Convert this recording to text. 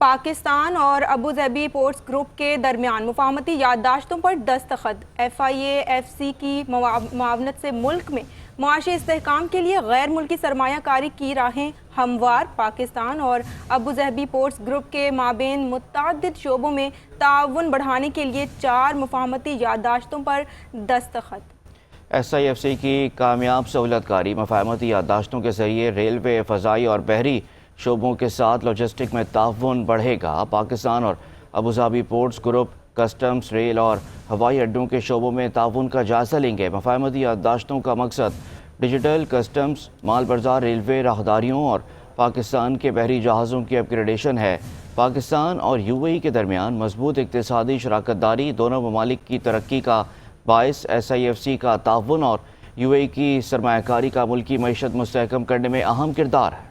پاکستان اور Abu Dhabi ports group کے درمیان مفاہمتی یادداشتوں پر دستخط۔ FIAFC کی معاونت سے ملک میں معاشی استحکام کے لیے غیر ملکی سرمایہ کاری کی راہیں ہموار۔ پاکستان اور ابوظہبی پورٹس گروپ کے مابین متعدد شعبوں میں تعاون بڑھانے کے لیے 4 مفاہمتی یادداشتوں پر دستخط۔ SIFC کی کامیاب سہولت کاری مفاہمتی یادداشتوں کے ذریعے ریلوے، فضائی اور بحری شعبوں کے ساتھ لاجسٹک میں تعاون بڑھے گا۔ پاکستان اور Abu Dhabi ports group customs, rail اور ہوائی اڈوں کے شعبوں میں تعاون کا جائزہ لیں گے۔ مفاہمتی یادداشتوں کا مقصد ڈیجیٹل کسٹمز، مال بردار ریلوے راہداریوں اور پاکستان کے بحری جہازوں کی اپ گریڈیشن ہے۔ پاکستان اور UAE کے درمیان مضبوط اقتصادی شراکت داری دونوں ممالک کی ترقی کا باعث SIFC کا تعاون اور UAE کی سرمایہ کاری کا ملکی معیشت مستحکم کرنے میں اہم کردار ہے۔